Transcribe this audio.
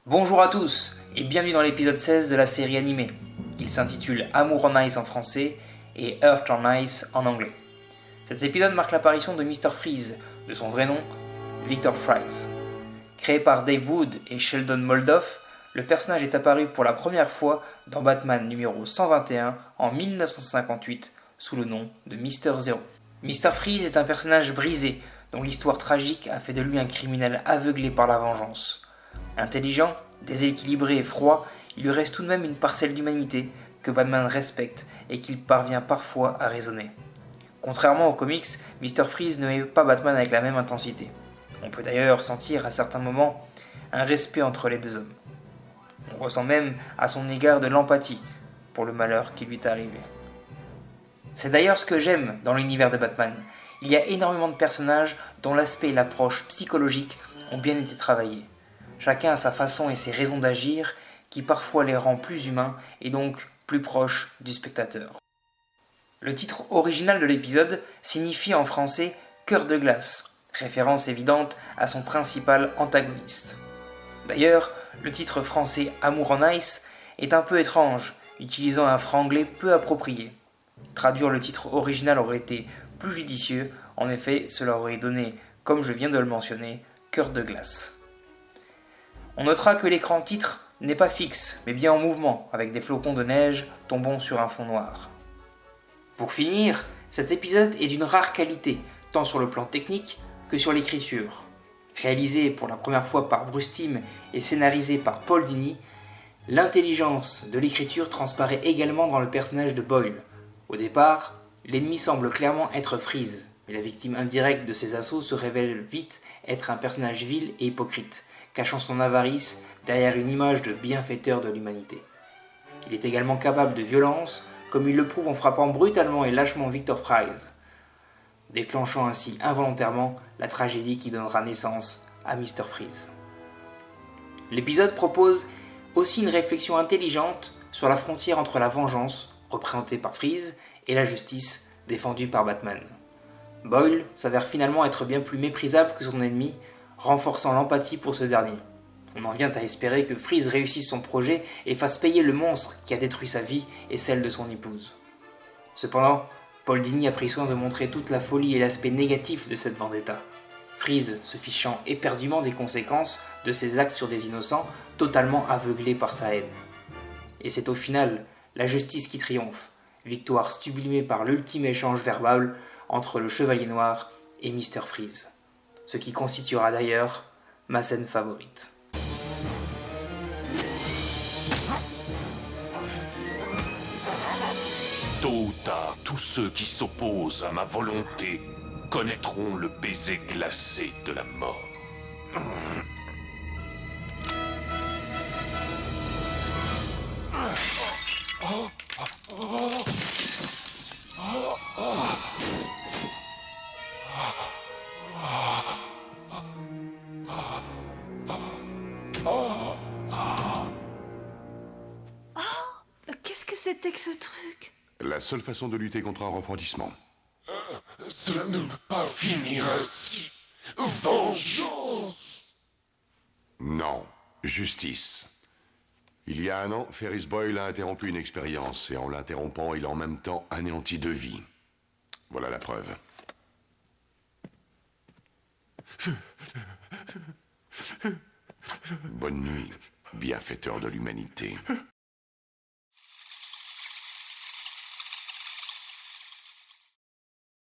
Bonjour à tous et bienvenue dans l'épisode 16 de la série animée. Il s'intitule Amour en Ice en français et Earth on Ice en anglais. Cet épisode marque l'apparition de Mr. Freeze, de son vrai nom, Victor Fries. Créé par Dave Wood et Sheldon Moldoff, le personnage est apparu pour la première fois dans Batman numéro 121 en 1958 sous le nom de Mr. Zero. Mr. Freeze est un personnage brisé dont l'histoire tragique a fait de lui un criminel aveuglé par la vengeance. Intelligent, déséquilibré et froid, il lui reste tout de même une parcelle d'humanité que Batman respecte et qu'il parvient parfois à raisonner. Contrairement aux comics, Mr. Freeze ne hait pas Batman avec la même intensité. On peut d'ailleurs sentir à certains moments un respect entre les deux hommes. On ressent même à son égard de l'empathie pour le malheur qui lui est arrivé. C'est d'ailleurs ce que j'aime dans l'univers de Batman. Il y a énormément de personnages dont l'aspect et l'approche psychologique ont bien été travaillés. Chacun a sa façon et ses raisons d'agir qui parfois les rend plus humains et donc plus proches du spectateur. Le titre original de l'épisode signifie en français « Cœur de glace », référence évidente à son principal antagoniste. D'ailleurs, le titre français « Amour en Ice » est un peu étrange, utilisant un franglais peu approprié. Traduire le titre original aurait été plus judicieux, en effet cela aurait donné, comme je viens de le mentionner, « Cœur de glace ». On notera que l'écran titre n'est pas fixe, mais bien en mouvement, avec des flocons de neige tombant sur un fond noir. Pour finir, cet épisode est d'une rare qualité, tant sur le plan technique que sur l'écriture. Réalisé pour la première fois par Bruce Timm et scénarisé par Paul Dini, l'intelligence de l'écriture transparaît également dans le personnage de Boyle. Au départ, l'ennemi semble clairement être Freeze, mais la victime indirecte de ses assauts se révèle vite être un personnage vil et hypocrite, cachant son avarice derrière une image de bienfaiteur de l'humanité. Il est également capable de violence, comme il le prouve en frappant brutalement et lâchement Victor Fries, déclenchant ainsi involontairement la tragédie qui donnera naissance à Mr. Freeze. L'épisode propose aussi une réflexion intelligente sur la frontière entre la vengeance, représentée par Freeze, et la justice, défendue par Batman. Boyle s'avère finalement être bien plus méprisable que son ennemi, renforçant l'empathie pour ce dernier. On en vient à espérer que Freeze réussisse son projet et fasse payer le monstre qui a détruit sa vie et celle de son épouse. Cependant, Paul Dini a pris soin de montrer toute la folie et l'aspect négatif de cette vendetta. Freeze se fichant éperdument des conséquences de ses actes sur des innocents, totalement aveuglés par sa haine. Et c'est au final la justice qui triomphe, victoire sublimée par l'ultime échange verbal entre le Chevalier Noir et Mr. Freeze. Ce qui constituera d'ailleurs ma scène favorite. Tôt ou tard, tous ceux qui s'opposent à ma volonté connaîtront le baiser glacé de la mort. Qu'est-ce que c'était que ce truc? La seule façon de lutter contre un refroidissement. Cela ne peut pas finir ainsi. Vengeance! Non, justice. Il y a un an, Ferris Boyle a interrompu une expérience, et en l'interrompant, il a en même temps anéanti 2 vies. Voilà la preuve. Bonne nuit, bienfaiteur de l'humanité.